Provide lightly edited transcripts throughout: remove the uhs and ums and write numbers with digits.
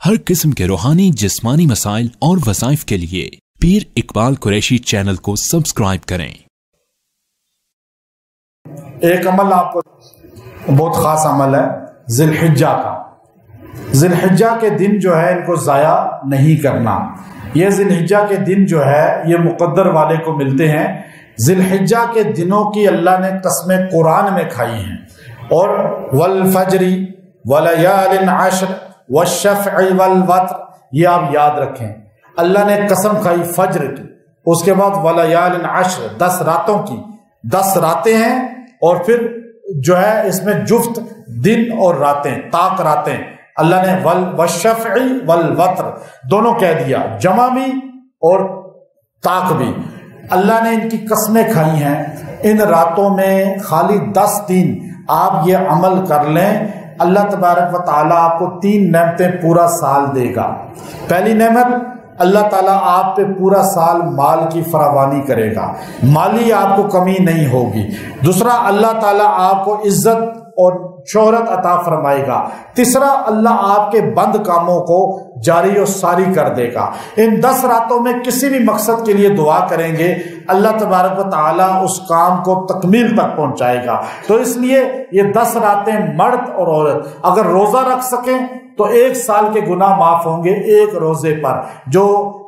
ہر قسم کے روحانی جسمانی مسائل اور وظائف کے لیے پیر اقبال قریشی چینل کو سبسکرائب کریں۔ ایک عمل آپ کو بہت خاص عمل ہے ذی الحجہ کا۔ ذی الحجہ کے دن جو ہے ان کو ضائع نہیں کرنا۔ یہ ذی الحجہ کے دن جو ہے یہ مقدر والے کو ملتے ہیں۔ ذی الحجہ کے دنوں کی اللہ نے قسمیں قرآن میں کھائی ہیں، اور والفجر ولیال عشر والشفع والوتر، یہ آپ یاد رکھیں۔ اللہ نے قسم کھائی فجر کی، اس کے بعد ولیال عشر 10 راتوں کی، 10 راتیں ہیں، اور پھر جو ہے اس میں جفت دن اور راتیں، طاق راتیں اللہ نے والشفع والوتر دونوں کہہ دیا، جمع بھی اور طاق بھی۔ اللہ نے ان کی قسمیں کھائی ہیں۔ ان راتوں میں خالی 10 دن آپ یہ عمل کر لیں، اللہ تبارک و تعالیٰ آپ کو 3 نعمتیں پورا سال دے گا۔ پہلی نعمت، اللہ تعالیٰ آپ پہ پورا سال مال کی فراوانی کرے گا، مالی آپ کو کمی نہیں ہوگی۔ دوسرا، اللہ تعالیٰ آپ کو عزت اور شہرت عطا فرمائے گا۔ تیسرا، اللہ آپ کے بند کاموں کو جاری و ساری کر دے گا۔ ان 10 راتوں میں کسی بھی مقصد کے لیے دعا کریں گے، اللہ تبارک و تعالیٰ اس کام کو تکمیل تک پہنچائے گا۔ تو اس لیے یہ 10 راتیں مرد اور عورت اگر روزہ رکھ سکیں تو 1 سال کے گناہ معاف ہوں گے ایک روزے پر، جو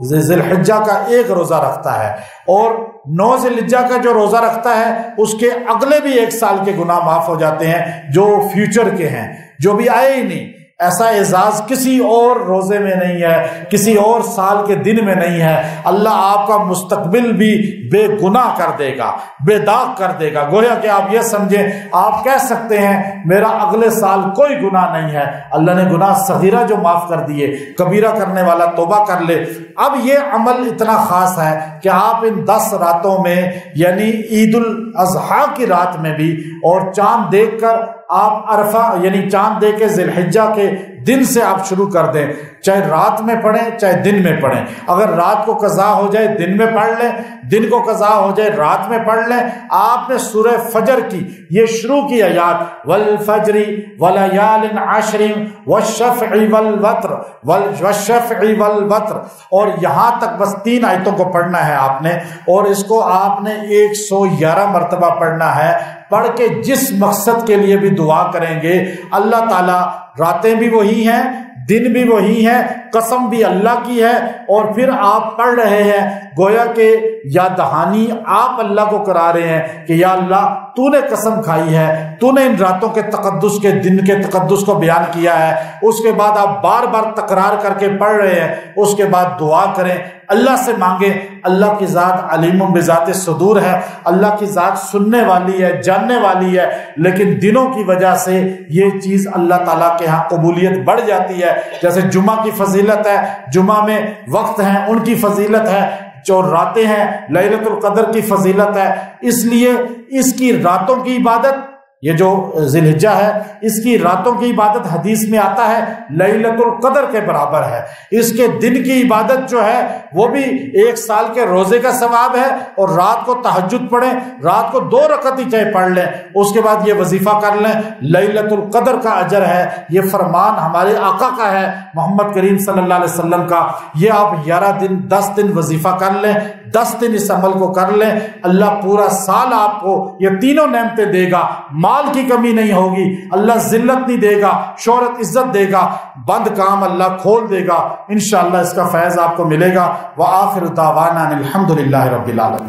ذی الحجہ کا 1 روزہ رکھتا ہے، اور 9 ذی الحجہ کا جو روزہ رکھتا ہے اس کے اگلے بھی 1 سال کے گناہ معاف ہو جاتے ہیں، جو فیوچر کے ہیں، جو بھی آئے ہی نہیں۔ ایسا اعزاز کسی اور روزے میں نہیں ہے، کسی اور سال کے دن میں نہیں ہے۔ اللہ آپ کا مستقبل بھی بے گناہ کر دے گا، بے داغ کر دے گا۔ گویا کہ آپ یہ سمجھیں، آپ کہہ سکتے ہیں میرا اگلے سال کوئی گناہ نہیں ہے، اللہ نے گناہ صغیرہ جو معاف کر دیے، کبیرہ کرنے والا توبہ کر لے۔ اب یہ عمل اتنا خاص ہے کہ آپ ان 10 راتوں میں، یعنی عید الاضحیٰ کی رات میں بھی، اور چاند دیکھ کر آپ عرفہ یعنی چاند دیکھ کے ذی الحجہ کے دن سے آپ شروع کر دیں، چاہے رات میں پڑھیں چاہے دن میں پڑھیں۔ اگر رات کو قضا ہو جائے دن میں پڑھ لیں، دن کو قضا ہو جائے رات میں پڑھ لیں۔ آپ نے سورہ فجر کی یہ شروع کی آیات، والفجر ولیال عشر والشفع والوتر والشفع والوتر، اور یہاں تک بس 3 آیتوں کو پڑھنا ہے آپ نے، اور اس کو آپ نے 111 مرتبہ پڑھنا ہے۔ پڑھ کے جس مقصد کے لیے بھی دعا کریں گے، اللہ تعالیٰ، راتیں بھی وہی ہیں، دن بھی وہی ہیں، قسم بھی اللہ کی ہے، اور پھر آپ پڑھ رہے ہیں گویا کہ یا دہانی آپ اللہ کو کرا رہے ہیں کہ یا اللہ تو نے قسم کھائی ہے، تو نے ان راتوں کے تقدس کے دن کے تقدس کو بیان کیا ہے۔ اس کے بعد آپ بار بار تکرار کر کے پڑھ رہے ہیں، اس کے بعد دعا کریں، اللہ سے مانگیں۔ اللہ کی ذات علیم بذات صدور ہے، اللہ کی ذات سننے والی ہے، جاننے والی ہے، لیکن دنوں کی وجہ سے یہ چیز اللہ تعالیٰ کے ہاں قبولیت بڑھ جاتی ہے۔ جیسے جمعہ کی فضیلت ہے، جمعہ میں وقت ہیں ان کی فضیلت ہے، جو راتیں ہیں لیلۃ القدر کی فضیلت ہے۔ اس لیے اس کی راتوں کی عبادت، یہ جو ذی الحجہ ہے اس کی راتوں کی عبادت حدیث میں آتا ہے لیلۃ القدر کے برابر ہے۔ اس کے دن کی عبادت جو ہے وہ بھی 1 سال کے روزے کا ثواب ہے، اور رات کو تہجد پڑھیں، رات کو 2 رکعت ہی چاہے پڑھ لیں، اس کے بعد یہ وظیفہ کر لیں، لیلۃ القدر کا اجر ہے۔ یہ فرمان ہمارے آقا کا ہے، محمد کریم صلی اللہ علیہ وسلم کا۔ یہ آپ 11 دن 10 دن وظیفہ کر لیں، 10 دن اس عمل کو کر لیں، اللہ پورا سال آپ کو یہ تینوں نعمتیں دے گا۔ مال کی کمی نہیں ہوگی، اللہ ذلت نہیں دے گا، شہرت عزت دے گا، بند کام اللہ کھول دے گا۔ انشاءاللہ اس کا فیض آپ کو ملے گا۔ وآخر دعوانا الحمدللہ رب العالمین۔